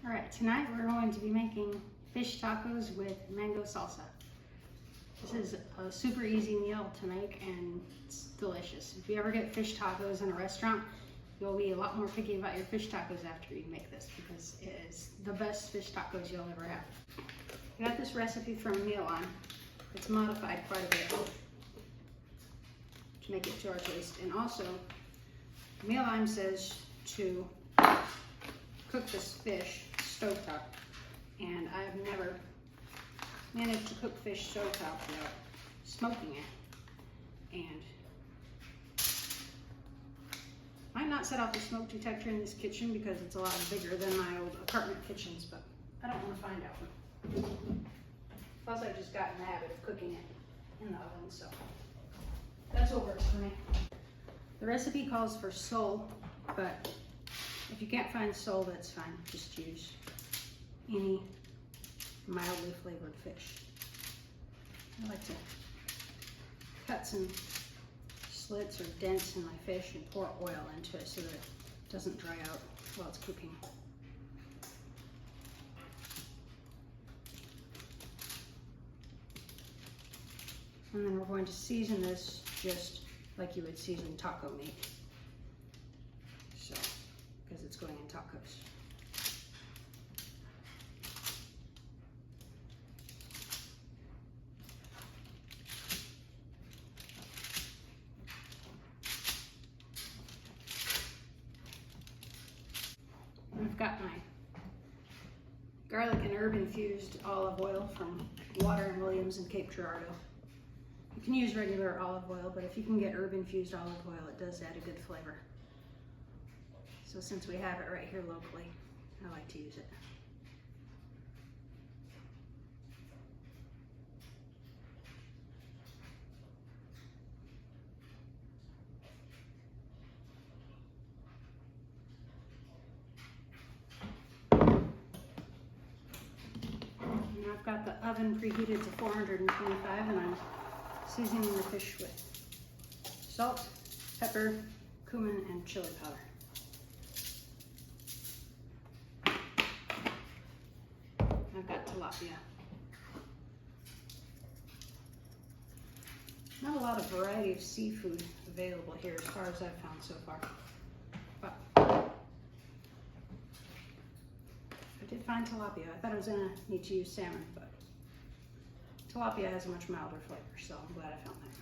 All right, tonight we're going to be making fish tacos with mango salsa. This is a super easy meal to make and it's delicious. If you ever get fish tacos in a restaurant, you'll be a lot more picky about your fish tacos after you make this because it is the best fish tacos you'll ever have. I got this recipe from Mealime. It's modified quite a bit to make it to our taste. And also, Mealime says to cook this fish stovetop, and I've never managed to cook fish stovetop without smoking it. And I might not set off the smoke detector in this kitchen because it's a lot bigger than my old apartment kitchens, but I don't want to find out. Plus, I've just gotten in the habit of cooking it in the oven, so that's what works for me. The recipe calls for sole, but if you can't find sole, that's fine. Just use any mildly flavored fish. I like to cut some slits or dents in my fish and pour oil into it so that it doesn't dry out while it's cooking. And then we're going to season this just like you would season taco meat. So, because it's going in tacos. I've got my garlic and herb infused olive oil from Water & Williams in Cape Girardeau. You can use regular olive oil, but if you can get herb infused olive oil, it does add a good flavor. So since we have it right here locally, I like to use it. And I've got the oven preheated to 425 and I'm seasoning the fish with salt, pepper, cumin, and chili powder. I've got tilapia. Not a lot of variety of seafood available here as far as I've found so far. But I did find tilapia. I thought I was gonna need to use salmon, but tilapia has a much milder flavor, so I'm glad I found that.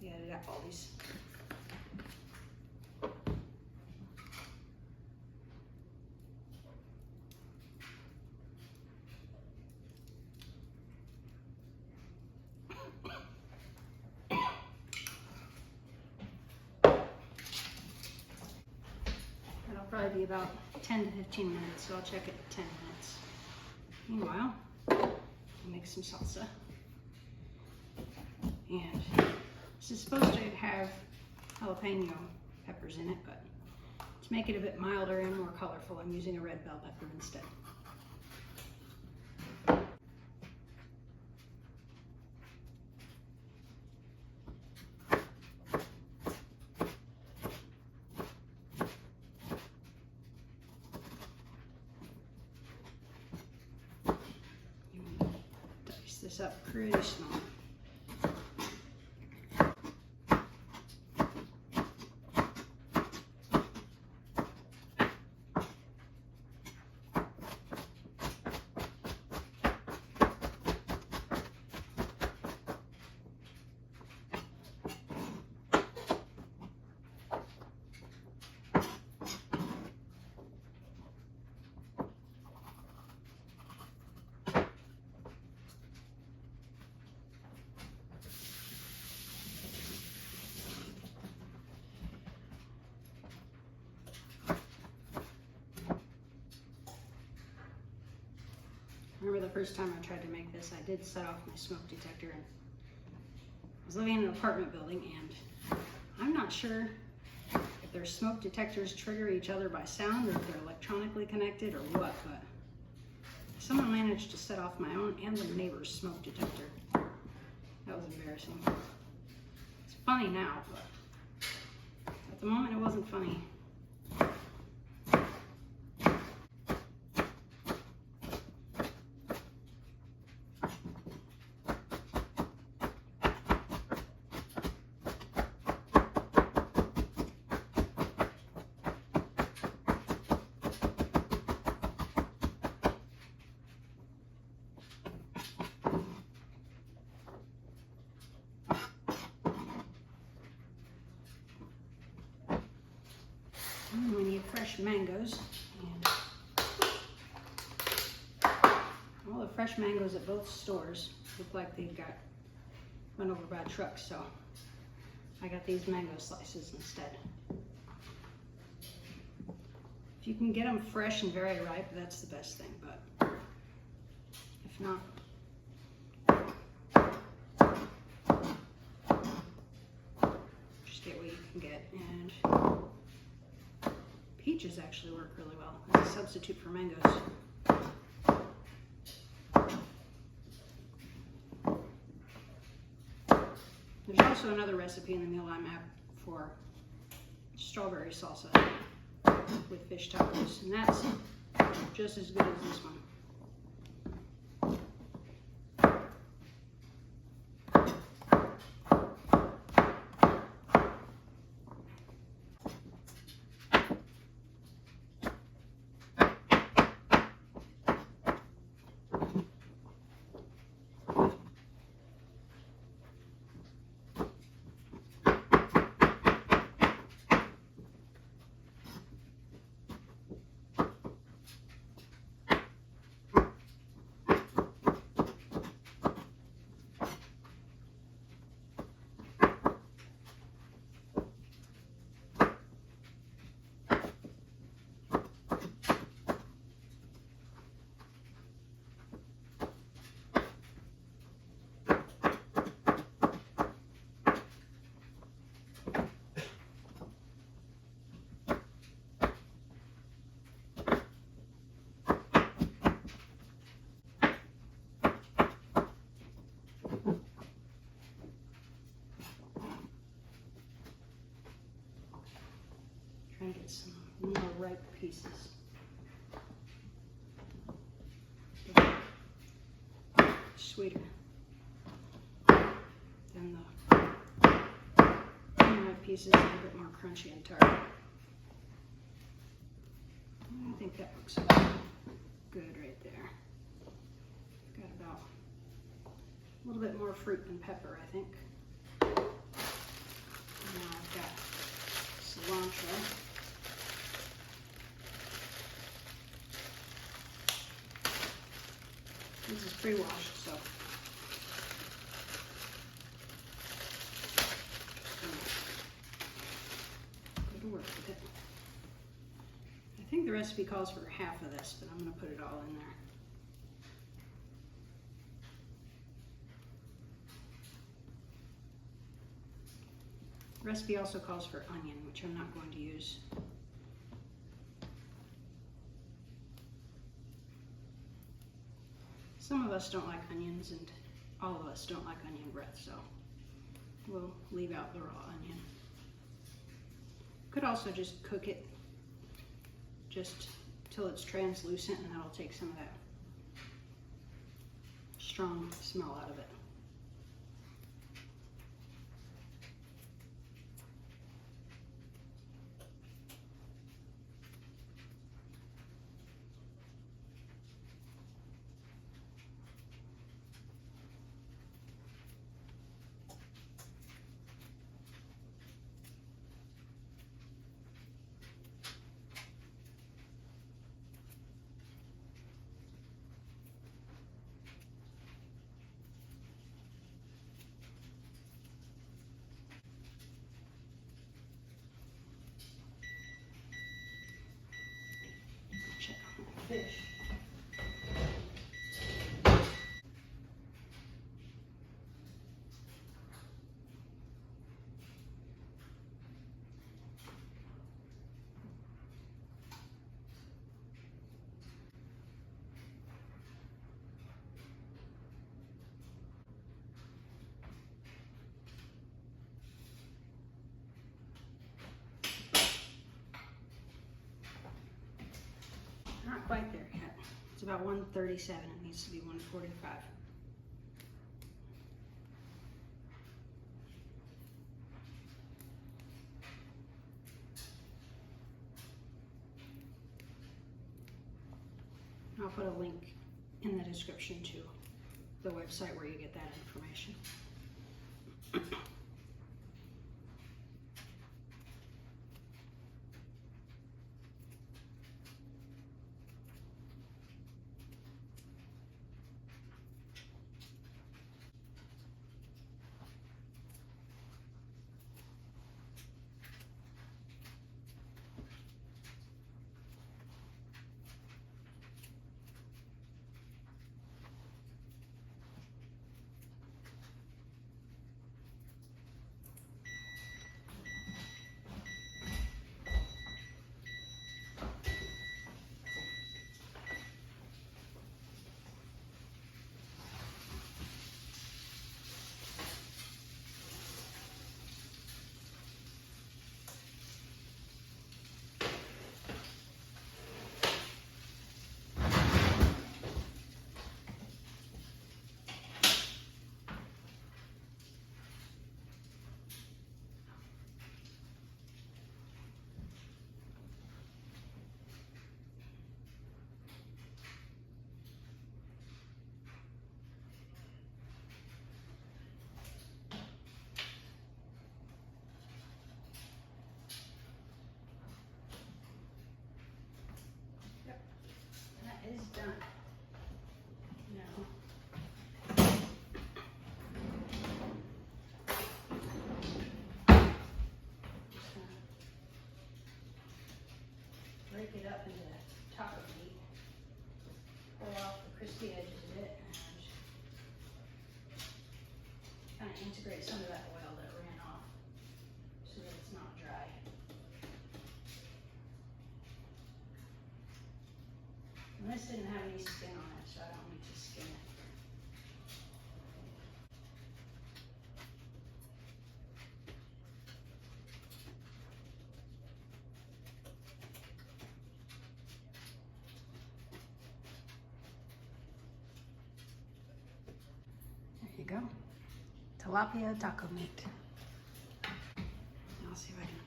Yeah, I got all these. That'll probably be about 10 to 15 minutes, so I'll check it in 10 minutes. Meanwhile, I'll make some salsa. And this is supposed to have jalapeno peppers in it, but to make it a bit milder and more colorful, I'm using a red bell pepper instead. Dice this up pretty small. Remember the first time I tried to make this, I did set off my smoke detector and I was living in an apartment building and I'm not sure if their smoke detectors trigger each other by sound or if they're electronically connected or what, but someone managed to set off my own and the neighbor's smoke detector. That was embarrassing. It's funny now, but at the moment it wasn't funny. And we need fresh mangoes. And all the fresh mangoes at both stores look like they've got run over by trucks, so I got these mango slices instead. If you can get them fresh and very ripe, that's the best thing, but if not, just get what you can get. And peaches actually work really well as a substitute for mangoes. There's also another recipe in the Mealime app for strawberry salsa with fish tacos, and that's just as good as this one. Trying to get some more ripe pieces. Sweeter than the unripe pieces, a little bit more crunchy and tart. I think that looks good right there. Got about a little bit more fruit and pepper, I think. Now I've got cilantro. This is pre-washed, so go to work with it. I think the recipe calls for half of this, but I'm going to put it all in there. The recipe also calls for onion, which I'm not going to use. Some of us don't like onions, and all of us don't like onion breath, so we'll leave out the raw onion. Could also just cook it just till it's translucent, and that'll take some of that strong smell out of it. Fish. Not quite there yet. It's about 137. It needs to be 145. I'll put a link in the description to the website where you get that information. done. Now, just gonna break it up into taco meat, pull off the crispy edges of it, and kind of integrate some of that oil that ran off so that it's not dry. And this didn't have any skin on it, so I don't need to skin it. There you go. Tilapia taco meat. I'll see if I can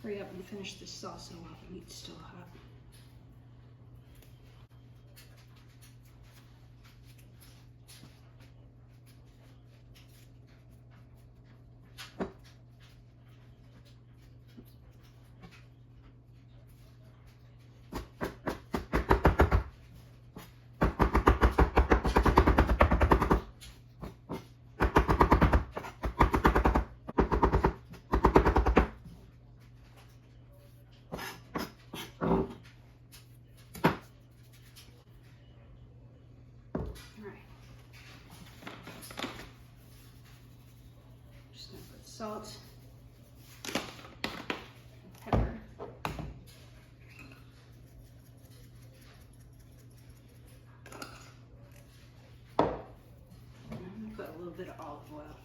hurry up and finish this salsa while the meat's still hot. Salt, pepper, and I'm going to put a little bit of olive oil.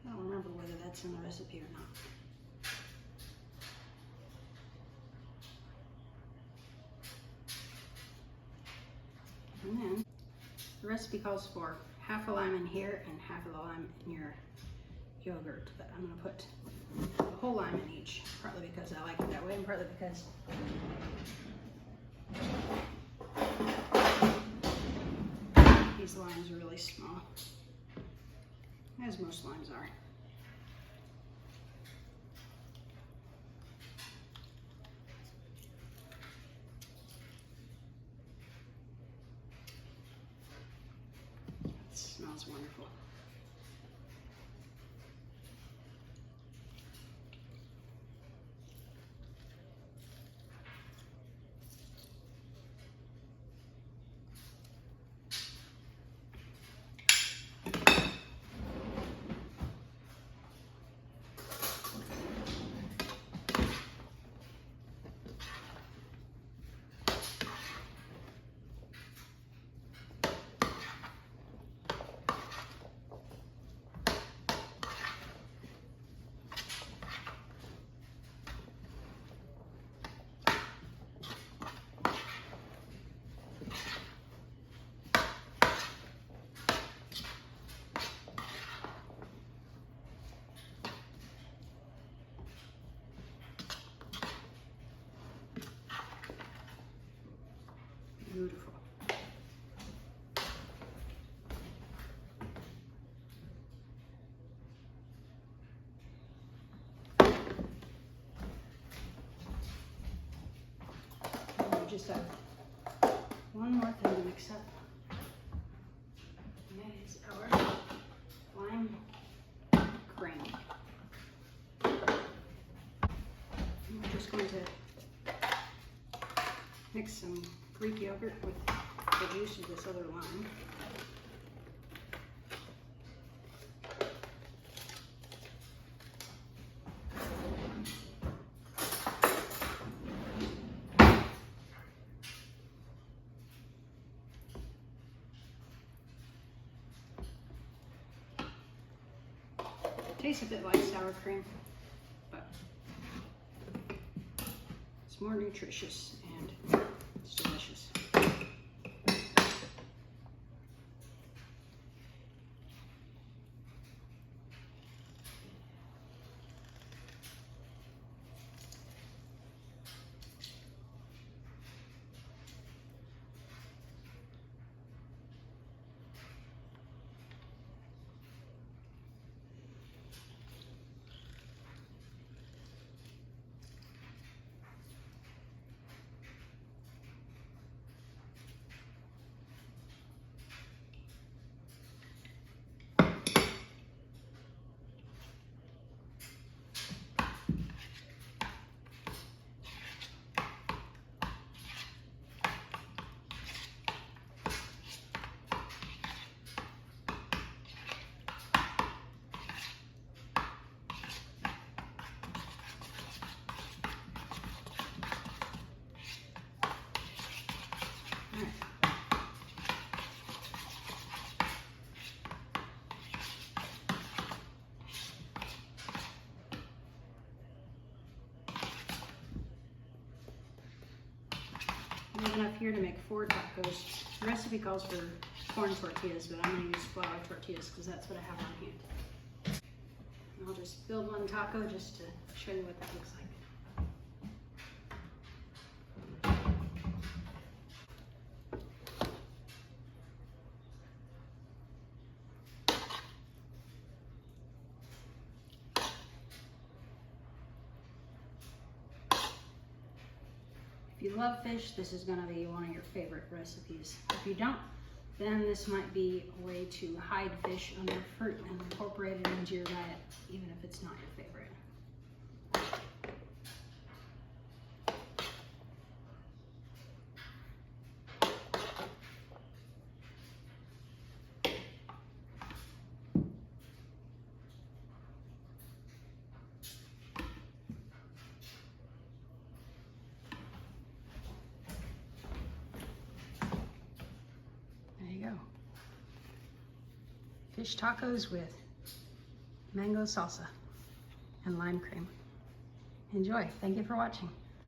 I don't remember whether that's in the recipe or not. And then the recipe calls for half a lime in here and half of the lime in your yogurt, but I'm going to put a whole lime in each, partly because I like it that way and partly because these limes are really small, as most limes are. It smells wonderful. Beautiful. And we just have one more thing to mix up. And that is our lime cream. And we're just going to mix some Greek yogurt with the juice of this other lime. Tastes a bit like sour cream, but it's more nutritious and it's delicious. enough here to make 4 tacos. The recipe calls for corn tortillas, but I'm gonna use flour tortillas because that's what I have on hand. And I'll just build 1 taco just to show you what that looks like. If you love fish, this is going to be one of your favorite recipes. If you don't, then this might be a way to hide fish under fruit and incorporate it into your diet, even if it's not your favorite. Fish tacos with mango salsa and lime cream. Enjoy. Thank you for watching.